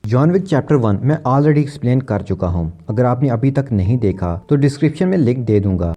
John Wick chapter 1 मैं already explain कर चुका हूँ। अगर आपने अभी तक नहीं देखा तो डिस्क्रिप्शन में लिंक दे दूंगा।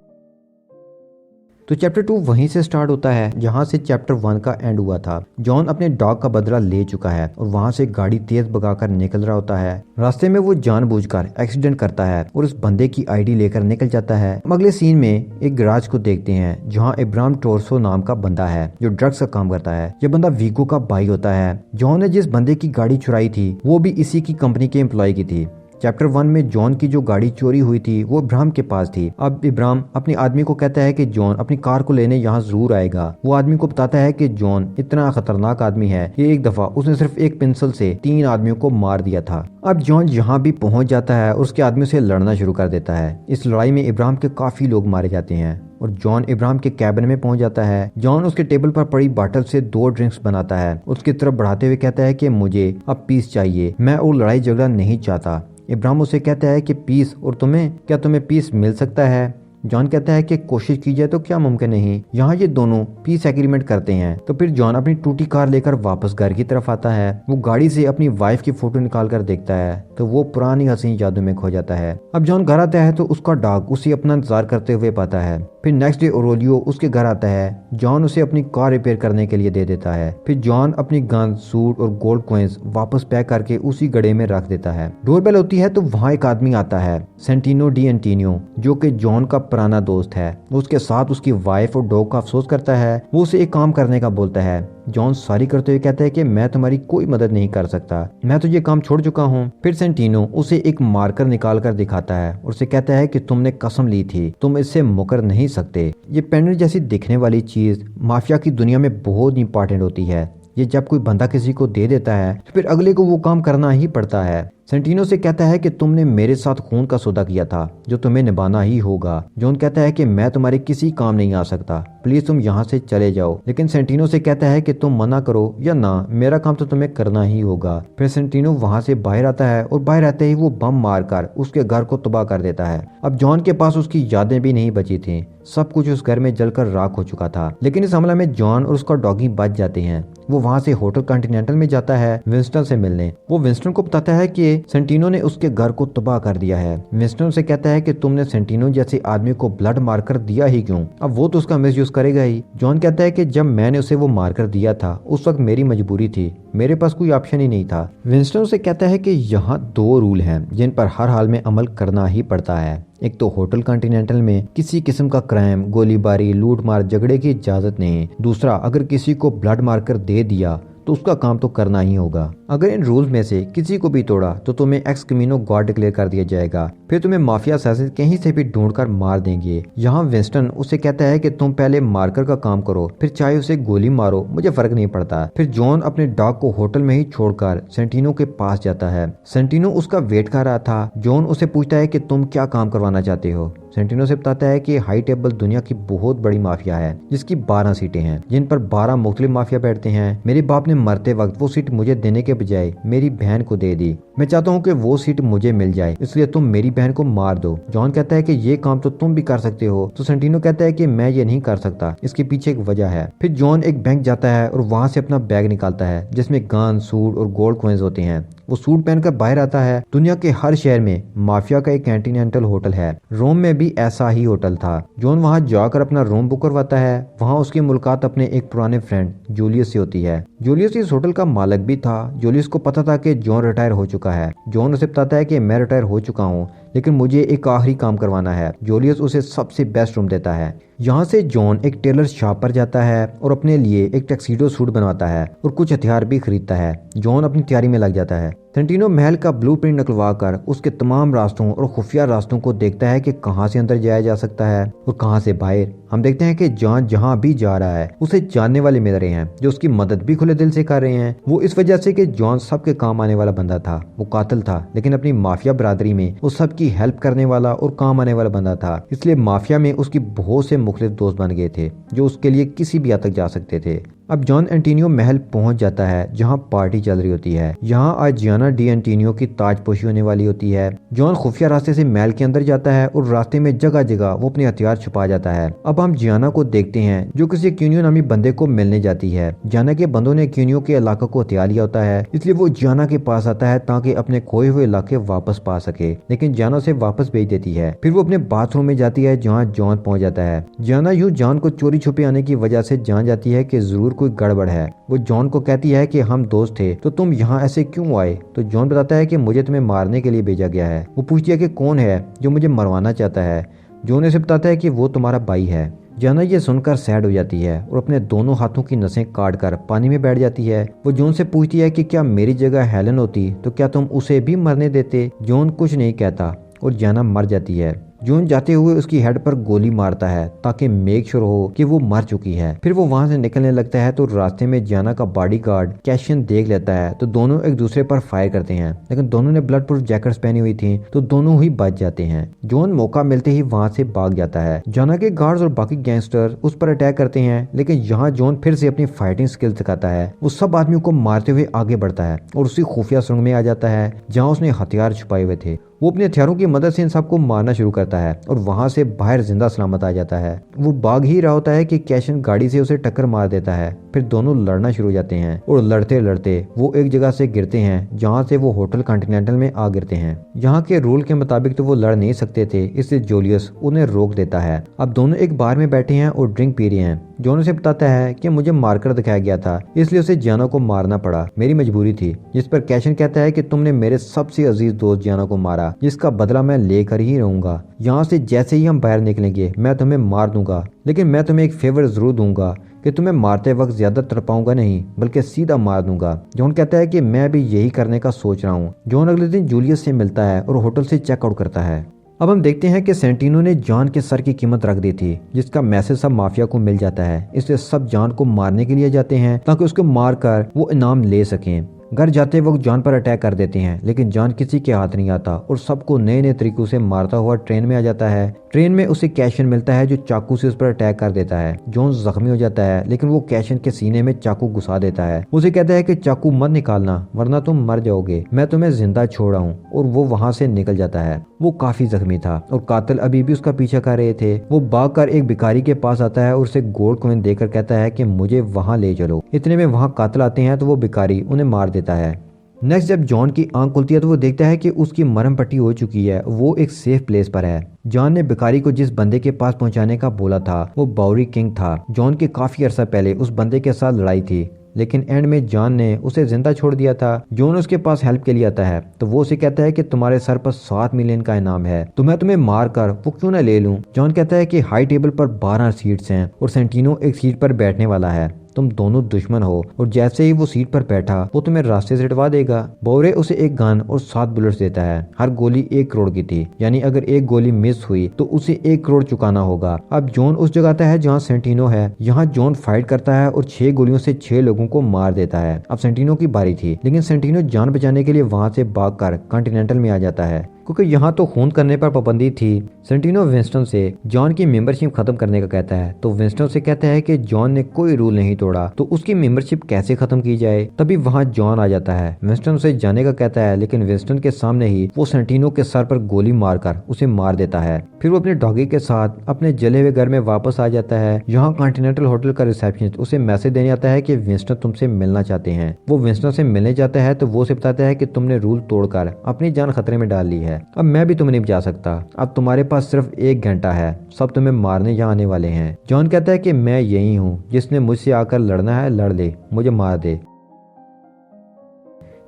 तो चैप्टर 2 वहीं से स्टार्ट होता है जहां से चैप्टर 1 का एंड हुआ था। जॉन अपने डॉग का बदला ले चुका है और वहां से गाड़ी तेज भगाकर निकल रहा होता है। रास्ते में वो जानबूझकर एक्सीडेंट करता है और उस बंदे की आईडी लेकर निकल जाता है। अगले सीन में एक गैराज को देखते हैं जहां इब्राहिम टोरसो नाम का बंदा है जो ड्रग्स का काम करता है। ये बंदा वीगो का भाई होता है। जॉन ने जिस बंदे की गाड़ी चुराई थी वो भी इसी की कंपनी के एम्प्लॉय की थी। चैप्टर 1 में जॉन की जो गाड़ी चोरी हुई थी वो इब्राहिम के पास थी। अब इब्राहिम अपने आदमी को कहता है कि जॉन अपनी कार को लेने यहाँ जरूर आएगा। वो आदमी को बताता है कि जॉन इतना खतरनाक आदमी है कि एक दफा उसने सिर्फ एक पेंसिल से 3 आदमियों को मार दिया था। अब जॉन यहाँ भी पहुंच जाता है और उसके आदमी से लड़ना शुरू कर देता है। इस लड़ाई में इब्राहिम के काफी लोग मारे जाते हैं और जॉन इब्राहिम के कैबिन में पहुंच जाता है। जॉन उसके टेबल पर पड़ी बॉटल से 2 ड्रिंक्स बनाता है। उसकी तरफ बढ़ाते हुए कहता है कि मुझे अब पीस चाहिए, मैं और लड़ाई झगड़ा नहीं चाहता। इब्राहिम उसे कहता है कि पीस और तुम्हें पीस मिल सकता है। जॉन कहता है कि कोशिश की जाए तो क्या मुमकिन नहीं। यहाँ ये दोनों पीस एग्रीमेंट करते हैं। तो फिर जॉन अपनी टूटी कार लेकर वापस घर की तरफ आता है। वो गाड़ी से अपनी वाइफ की फोटो निकाल कर देखता है तो वो पुरानी हसीन जादू में खो जाता है। अब जॉन घर आता है तो उसका डॉग उसे अपना इंतजार करते हुए पाता है। फिर नेक्स्ट डे ओरोलियो उसके घर आता है। जॉन उसे अपनी कार रिपेयर करने के लिए दे देता है। फिर जॉन अपनी गन, सूट और गोल्ड कॉइंस वापस पैक करके उसी गड्ढे में रख देता है। डोरबेल होती है तो वहाँ एक आदमी आता है, सेंटिनो डी एंटिनियो, जो कि जॉन का पुराना दोस्त है। उसके साथ उसकी वाइफ और डॉग का अफसोस करता है। वो उसे एक काम करने का बोलता है। जॉन सारी करते हुए कहता है कि मैं तुम्हारी कोई मदद नहीं कर सकता, मैं तो ये काम छोड़ चुका हूँ। फिर सेंटिनो उसे एक मार्कर निकाल कर दिखाता है और उसे कहता है कि तुमने कसम ली थी, तुम इससे मुकर नहीं सकते। ये पेंडेंट जैसी दिखने वाली चीज माफिया की दुनिया में बहुत इंपॉर्टेंट होती है। ये जब कोई बंदा किसी को दे देता है तो फिर अगले को वो काम करना ही पड़ता है। सेंटिनो से कहता है कि तुमने मेरे साथ खून का सौदा किया था जो तुम्हें निभाना ही होगा। जॉन कहता है कि मैं तुम्हारे किसी काम नहीं आ सकता, प्लीज तुम यहाँ से चले जाओ। लेकिन सेंटिनो से कहता है कि तुम मना करो या ना, मेरा काम तो तुम्हें करना ही होगा। फिर सेंटिनो वहाँ से बाहर आता है और बाहर आते ही वो बम मारकर उसके घर को तबाह कर देता है। अब जॉन के पास उसकी यादें भी नहीं बची थी, सब कुछ उस घर में जलकर राख हो चुका था। लेकिन इस हमले में जॉन और उसका डॉगी बच जाते हैं। वो वहाँ से होटल कॉन्टिनेंटल में जाता है विंस्टन से मिलने। वो विंस्टन को बताता है कि सेंटिनो ने उसके घर को तबाह कर दिया है। विंस्टन से कहता है कि तुमने सेंटिनो जैसे आदमी को ब्लड मारकर दिया ही क्यों, अब वो तो उसका मिसयूज करेगा ही। जॉन कहता है कि जब मैंने उसे वो मारकर दिया था उस वक्त मेरी मजबूरी थी, मेरे पास कोई ऑप्शन ही नहीं था। विंस्टन से कहता है कि यहाँ 2 रूल हैं जिन पर हर हाल में अमल करना ही पड़ता है। एक तो होटल कॉन्टिनेंटल में किसी किस्म का क्राइम, गोलीबारी, लूट मार, झगड़े की इजाजत नहीं। दूसरा, अगर किसी को ब्लड मारकर दे दिया तो उसका काम तो करना ही होगा। अगर इन रूल्स में से किसी को भी तोड़ा तो तुम्हें एक्स कमीनो गॉड डिक्लेयर कर दिया जाएगा, फिर तुम्हें माफिया असैसिन कहीं से भी ढूंढकर मार देंगे। यहाँ विंस्टन उसे कहता है कि तुम पहले मार्कर का काम करो, फिर चाहे उसे गोली मारो, मुझे फर्क नहीं पड़ता। फिर जॉन अपने डॉग को होटल में ही छोड़कर सेंटिनो के पास जाता है। सेंटिनो उसका वेट कर रहा था। जॉन उसे पूछता है कि तुम क्या काम करवाना चाहते हो। सेंटिनो से बताता है कि हाई टेबल दुनिया की बहुत बड़ी माफिया है जिसकी 12 सीटें हैं जिन पर 12 मुख्तलिफ माफिया बैठते हैं। मेरे बाप ने मरते वक्त वो सीट मुझे देने के बजाय मेरी बहन को दे दी। मैं चाहता हूँ कि वो सीट मुझे मिल जाए, इसलिए तुम मेरी बहन को मार दो। जॉन कहता है कि ये काम तो तुम भी कर सकते हो। तो सेंटिनो कहता है कि मैं ये नहीं कर सकता, इसके पीछे एक वजह है। फिर जॉन एक बैंक जाता है और वहाँ से अपना बैग निकालता है जिसमें गन, सूट और गोल्ड कॉइंस होते हैं। वो सूट पहनकर बाहर आता है। दुनिया के हर शहर में माफिया का एक कॉन्टिनेंटल होटल है। रोम में भी ऐसा ही होटल था। जॉन वहां जाकर अपना रूम बुक करवाता है। वहां उसकी मुलाकात अपने एक पुराने फ्रेंड जूलियस से होती है। जूलियस इस होटल का मालिक भी था। जूलियस को पता था कि जॉन रिटायर हो चुका है। जॉन उसे बताता है कि मैं रिटायर हो चुका हूँ लेकिन मुझे एक आखिरी काम करवाना है। जूलियस उसे सबसे बेस्ट रूम देता है। यहाँ से जॉन एक टेलर शॉप पर जाता है और अपने लिए एक टक्सीडो सूट बनवाता है और कुछ हथियार भी खरीदता है। जॉन अपनी तैयारी में लग जाता है। सेंटिनो महल का ब्लूप्रिंट निकलवा कर उसके तमाम रास्तों और खुफिया रास्तों को देखता है कि कहां से अंदर जाया जा सकता है और कहां से बाहर। हम देखते हैं कि जॉन जहां भी जा रहा है उसे जानने वाले मिल रहे हैं जो उसकी मदद भी खुले दिल से कर रहे हैं। वो इस वजह से कि जॉन सबके काम आने वाला बंदा था। वो कातिल था लेकिन अपनी माफिया बरादरी में वो सबकी हेल्प करने वाला और काम आने वाला बंदा था। इसलिए माफिया में उसकी बहुत से मुख्तलिफ दोस्त बन गए थे जो उसके लिए किसी भी हद तक जा सकते थे। अब जॉन एंटोनियो महल पहुंच जाता है जहां पार्टी चल रही होती है। यहाँ आज जियाना डी एंटोनियो की ताजपोशी होने वाली होती है। जॉन खुफिया रास्ते से महल के अंदर जाता है और रास्ते में जगह जगह वो अपने हथियार छुपा जाता है। अब हम जियाना को देखते हैं जो किसी क्यूनियो नामी बंदे को मिलने जाती है। जियाना के बंदों ने क्यूनियो के इलाके को हथिया लिया होता है, इसलिए वो जियाना के पास आता है ताकि अपने खोए हुए इलाके वापस पा सके, लेकिन जियाना उसे वापस भेज देती है। फिर वो अपने बाथरूम में जाती है जहाँ जॉन पहुंच जाता है। जियाना यूं जॉन को चोरी छुपे आने की वजह से जान जाती है कि जरूर कोई गड़बड़ है। वो जॉन को कहती है कि हम दोस्त थे तो तुम यहाँ ऐसे क्यों आए। तो जॉन बताता है कि मुझे तुम्हें मारने के लिए भेजा गया है। वो पूछती है कि कौन है जो मुझे मरवाना चाहता है। जॉन उसे बताता है कि वो तुम्हारा भाई है। जियाना ये सुनकर सैड हो जाती है और अपने दोनों हाथों की नसें काट कर पानी में बैठ जाती है। वो जॉन से पूछती है कि क्या मेरी जगह हेलन होती तो क्या तुम उसे भी मरने देते। जॉन कुछ नहीं कहता और जियाना मर जाती है। जॉन जाते हुए उसकी हेड पर गोली मारता है ताकि मेक श्योर हो कि वो मर चुकी है। फिर वो वहां से निकलने लगता है तो रास्ते में जियाना का बॉडीगार्ड कैशियन देख लेता है तो दोनों एक दूसरे पर फायर करते हैं, लेकिन दोनों ने ब्लड प्रूफ जैकेट्स पहनी हुई थी तो दोनों ही बच जाते हैं। जॉन मौका मिलते ही वहां से भाग जाता है। जियाना के गार्ड्स और बाकी गैंगस्टर उस पर अटैक करते हैं, लेकिन यहाँ जॉन फिर से अपनी फाइटिंग स्किल दिखाता है। वो सब आदमियों को मारते हुए आगे बढ़ता है और उसी खुफिया सुरंग में आ जाता है जहाँ उसने हथियार छुपाए हुए थे। वो अपने हथियारों की मदद से इन सबको मारना शुरू करता है और वहां से बाहर जिंदा सलामत आ जाता है। वो भाग ही रहा होता है कि कैशन गाड़ी से उसे टक्कर मार देता है। फिर दोनों लड़ना शुरू हो जाते हैं और लड़ते लड़ते वो एक जगह से गिरते हैं जहां से वो होटल कॉन्टिनेंटल में आ गिरते हैं। यहाँ के रूल के मुताबिक तो वो लड़ नहीं सकते थे, इसलिए जूलियस उन्हें रोक देता है। अब दोनों एक बार में बैठे हैं और ड्रिंक पी रहे हैं। जॉन उसे बताता है कि मुझे मारकर दिखाया गया था, इसलिए उसे जियाना को मारना पड़ा, मेरी मजबूरी थी। जिस पर कैशन कहता है कि तुमने मेरे सबसे अजीज दोस्त जियाना को मारा, जिसका बदला मैं लेकर ही रहूंगा। यहाँ से जैसे ही हम बाहर निकलेंगे मैं तुम्हें मार दूंगा, लेकिन मैं तुम्हें एक फेवर जरूर दूंगा कि तुम्हें मारते वक्त ज्यादा तड़पाऊंगा नहीं, बल्कि सीधा मार दूंगा। जॉन कहता है कि मैं भी यही करने का सोच रहा हूँ। जॉन अगले दिन जूलियस से मिलता है और होटल से चेकआउट करता है। अब हम देखते हैं कि सेंटिनो ने जॉन के सर की कीमत रख दी थी, जिसका मैसेज सब माफिया को मिल जाता है। इसलिए सब जॉन को मारने के लिए जाते हैं ताकि उसको मारकर वो इनाम ले सकें। घर जाते वक्त जॉन पर अटैक कर देते हैं, लेकिन जॉन किसी के हाथ नहीं आता और सबको नए नए तरीकों से मारता हुआ ट्रेन में आ जाता है। ट्रेन में उसे कैशन मिलता है जो चाकू से उस पर अटैक कर देता है। जॉन जख्मी हो जाता है, लेकिन वो कैशन के सीने में चाकू घुसा देता है। उसे कहता है कि चाकू मत निकालना वरना तुम मर जाओगे, मैं तुम्हें जिंदा छोड़ रहा हूँ, और वो वहां से निकल जाता है। वो काफी जख्मी था और कातिल अभी भी उसका पीछा कर रहे थे। वो भाग कर एक भिखारी के पास आता है और उसे गोल्ड कॉइन देकर कहता है कि मुझे वहां ले चलो। इतने में वहां कातिल आते हैं तो वो भिखारी उन्हें मार देता है। नेक्स्ट जब जॉन की आंख खुलती है तो वो देखता है कि उसकी मरहम पट्टी हो चुकी है, वो एक सेफ प्लेस पर है। जॉन ने भिखारी को जिस बंदे के पास पहुंचाने का बोला था वो बाउरी किंग था। जॉन के काफी अरसा पहले उस बंदे के साथ लड़ाई थी, लेकिन एंड में जॉन ने उसे जिंदा छोड़ दिया था। जॉन उसके पास हेल्प के लिए आता है तो वो उसे कहता है कि तुम्हारे सर पर 7 मिलियन का इनाम है, तो मैं तुम्हें मार कर वो क्यों ना ले लूं। जॉन कहता है कि हाई टेबल पर 12 सीट्स हैं और सेंटिनो एक सीट पर बैठने वाला है, तुम दोनों दुश्मन हो और जैसे ही वो सीट पर बैठा वो तुम्हें रास्ते से हटवा देगा। बोरे उसे एक गन और 7 बुलेट्स देता है। हर गोली 1 करोड़ की थी, यानी अगर एक गोली मिस हुई तो उसे 1 करोड़ चुकाना होगा। अब जॉन उस जगह आता है जहाँ सेंटिनो है। यहाँ जॉन फाइट करता है और 6 गोलियों से 6 लोगों को मार देता है। अब सेंटिनो की बारी थी, लेकिन सेंटिनो जान बचाने के लिए वहां से भागकर कॉन्टिनेंटल में आ जाता है, क्योंकि यहाँ तो खून करने पर पाबंदी थी। सेंटिनो विंस्टन से जॉन की मेंबरशिप खत्म करने का कहता है, तो विंस्टन से कहता है कि जॉन ने कोई रूल नहीं तोड़ा तो उसकी मेंबरशिप कैसे खत्म की जाए। तभी वहाँ जॉन आ जाता है। विंस्टन उसे जाने का कहता है, लेकिन विंस्टन के सामने ही वो सेंटिनो के सर पर गोली मारकर उसे मार देता है। फिर वो अपने डॉगी के साथ अपने जले हुए घर में वापस आ जाता है। यहाँ कॉन्टिनेंटल होटल का रिसेप्शनिस्ट उसे मैसेज देने आता है कि विंस्टन तुमसे मिलना चाहते हैं। वो विंस्टन से मिलने जाता है तो वो उसे बताता है कि तुमने रूल तोड़कर अपनी जान खतरे में डाल ली है, अब मैं भी तुम्हें नहीं बचा सकता। अब तुम्हारे पास सिर्फ 1 घंटा है, सब तुम्हें मारने यहाँ आने वाले हैं। जॉन कहता है कि मैं यही हूँ, जिसने मुझसे आकर लड़ना है लड़ ले, मुझे मार दे।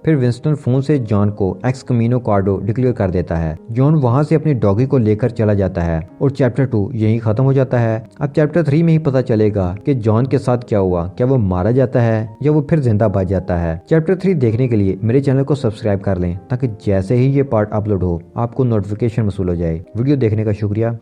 फिर विंस्टन फोन से जॉन को एक्सकमीनोकार्डो डिक्लेयर कर देता है। जॉन वहां से अपनी डॉगी को लेकर चला जाता है और चैप्टर 2 यहीं खत्म हो जाता है। अब चैप्टर 3 में ही पता चलेगा कि जॉन के साथ क्या हुआ, क्या वो मारा जाता है या वो फिर जिंदा बच जाता है। चैप्टर 3 देखने के लिए मेरे चैनल को सब्सक्राइब कर लें ताकि जैसे ही ये पार्ट अपलोड हो आपको नोटिफिकेशन वसूल हो जाए। वीडियो देखने का शुक्रिया।